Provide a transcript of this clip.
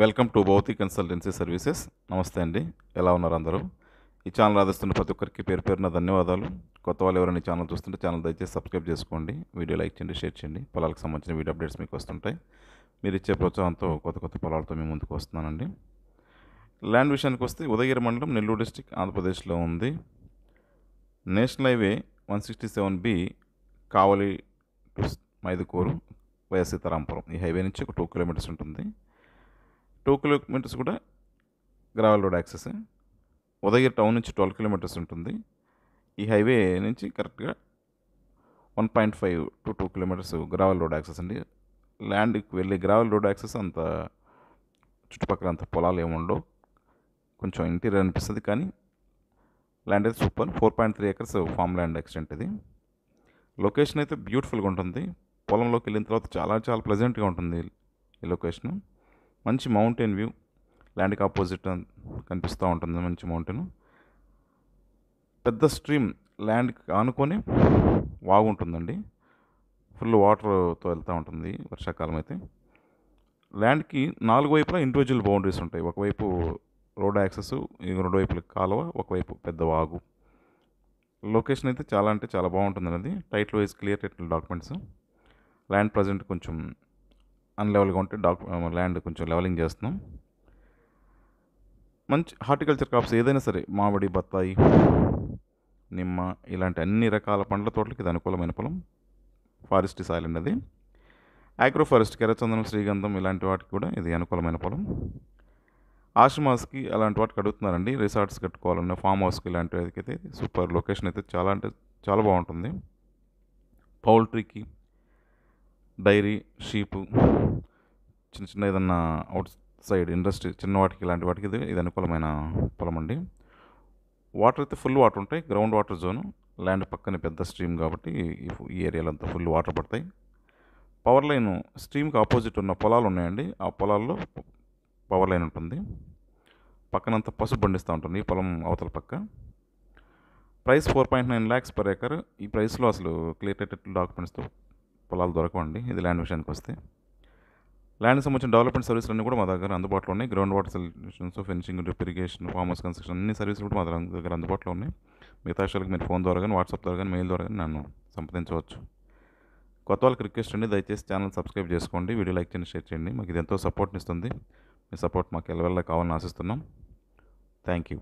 Welcome to భౌతి consultancy services. నమస్తే అండి, ఎలా ఉన్నారు అందరూ? ఈ ఛానల్ ఆదరిస్తున్న ప్రతి ఒక్కరికి పేరు పేరున ధన్యవాదాలు. కొత్త వాళ్ళు ఎవరైనా ఈ ఛానల్ చూస్తుంటే ఛానల్ దయచేసి సబ్స్క్రైబ్ చేసుకోండి, వీడియో లైక్ చేయండి, షేర్ చేయండి. పొలాలకు సంబంధించిన వీడియో అప్డేట్స్ మీకు వస్తుంటాయి. మీరు ఇచ్చే ప్రోత్సాహంతో కొత్త కొత్త పొలాలతో మేము ముందుకు వస్తున్నానండి. ల్యాండ్ విషయానికి వస్తే ఉదయగిరి మండలం, నెల్లూరు డిస్టిక్, ఆంధ్రప్రదేశ్లో ఉంది. National highway 167B Kavali to Mydukur YS Sitarampuram. ఈ హైవే నుంచి ఒక 2 కిలోమీటర్స్ ఉంటుంది. 2 కిలోమీటర్స్ కూడా gravel road access. Udayagiri town నుంచి 12 కిలోమీటర్స్ ఉంటుంది. ఈ హైవే నుంచి కరెక్ట్గా 1.5 to 2 kilometres gravel road access అండి. ల్యాండ్కి వెళ్ళి గ్రావెల్ రోడ్ యాక్సెస్ అంత చుట్టుపక్కల అంత పొలాలు ఏముండవు, కొంచెం ఇంటీరియర్ అనిపిస్తుంది. కానీ ల్యాండ్ అయితే super. 4.3 acres farm land extent ఇది. లొకేషన్ అయితే బ్యూటిఫుల్గా ఉంటుంది. పొలంలోకి వెళ్ళిన తర్వాత చాలా చాలా ప్లెజెంట్గా ఉంటుంది ఈ లొకేషన్. మంచి మౌంటైన్ వ్యూ, ల్యాండ్కి ఆపోజిట్ కనిపిస్తూ ఉంటుంది మంచి మౌంటైన్. పెద్ద స్ట్రీమ్ ల్యాండ్కి ఆనుకొని వాగుంటుందండి. ఫుల్ వాటర్తో వెళ్తూ ఉంటుంది వర్షాకాలం అయితే. ల్యాండ్కి 4 వైపులా ఇండివిజువల్ బౌండరీస్ ఉంటాయి. ఒకవైపు రోడ్ యాక్సెస్, 2 వైపుల కాలువ, ఒకవైపు పెద్ద వాగు. లొకేషన్ అయితే చాలా అంటే చాలా బాగుంటుంది. అది title wise clear title documents. Land present కొంచెం అన్లెవెల్గా ఉంటే ల్యాండ్ కొంచెం లెవెలింగ్ చేస్తున్నాం. మంచి హార్టికల్చర్ క్రాప్స్ ఏదైనా సరే, మామిడి, బత్తాయి, నిమ్మ ఇలాంటి అన్ని రకాల పండ్ల తోటలకి ఇది అనుకూలమైన పొలం. ఫారెస్ట్ సాయిల్ అండి అది. ఆగ్రో ఫారెస్ట్, ఎర్రచందనం, శ్రీగంధం ఇలాంటి వాటికి కూడా ఇది అనుకూలమైన పొలం. ఆశ్రమాస్కి అలాంటి వాటికి అడుగుతున్నారండి. రిసార్ట్స్ కట్టుకోవాలన్నా, ఫామ్ హౌస్కి ఇలాంటి వాటికి అయితే సూపర్ లొకేషన్ అయితే చాలా అంటే చాలా బాగుంటుంది. పౌల్ట్రీకి, డైరీ, షీపు, చిన్న చిన్న ఏదన్నా అవుట్ సైడ్ ఇండస్ట్రీ చిన్న వాటికి ఇలాంటి వాటికి ఇది అనుకూలమైన పొలం అండి. వాటర్ అయితే ఫుల్ వాటర్ ఉంటాయి. Ground water zone. ల్యాండ్ పక్కనే పెద్ద స్ట్రీమ్ కాబట్టి ఈ ఏరియాలో అంతా ఫుల్ వాటర్ పడతాయి. పవర్ లైన్ స్ట్రీమ్కి ఆపోజిట్ ఉన్న పొలాలు ఉన్నాయండి. ఆ పొలాల్లో పవర్ లైన్ ఉంటుంది. పక్కనంతా పసుపు పండిస్తూ ఉంటుంది ఈ పొలం అవతల పక్క. Price 4.9 lakhs per acre. ఈ ప్రైస్లో అసలు క్లియర్ టైటిల్ డాక్యుమెంట్స్తో పొలాలు దొరకవండి. ఇది ల్యాండ్ విషయానికి వస్తే. ల్యాండ్కి సంబంధించిన డెవలప్మెంట్ సర్వీసులు అన్నీ కూడా మా దగ్గర అందుబాటులో ఉన్నాయి. Ground water solutions, fencing, drip irrigation, farm house construction అన్ని సర్వీసులు కూడా మా దగ్గర అందుబాటులో ఉన్నాయి. మిగతా విషయాలకు మీరు ఫోన్ ద్వారా కానీ, వాట్సాప్ ద్వారా కానీ, మెయిల్ ద్వారా కానీ నన్ను సంప్రదించవచ్చు. కొత్త వాళ్ళకి రిక్వెస్ట్ అండి, దయచేసి ఛానల్ సబ్స్క్రైబ్ చేసుకోండి, వీడియో లైక్ చేయండి, షేర్ చేయండి. మాకు ఇది ఎంతో సపోర్ట్ని ఇస్తుంది. మీ సపోర్ట్ మాకు ఎల్లవెల్లా కావాలని ఆశిస్తున్నాం. Thank you.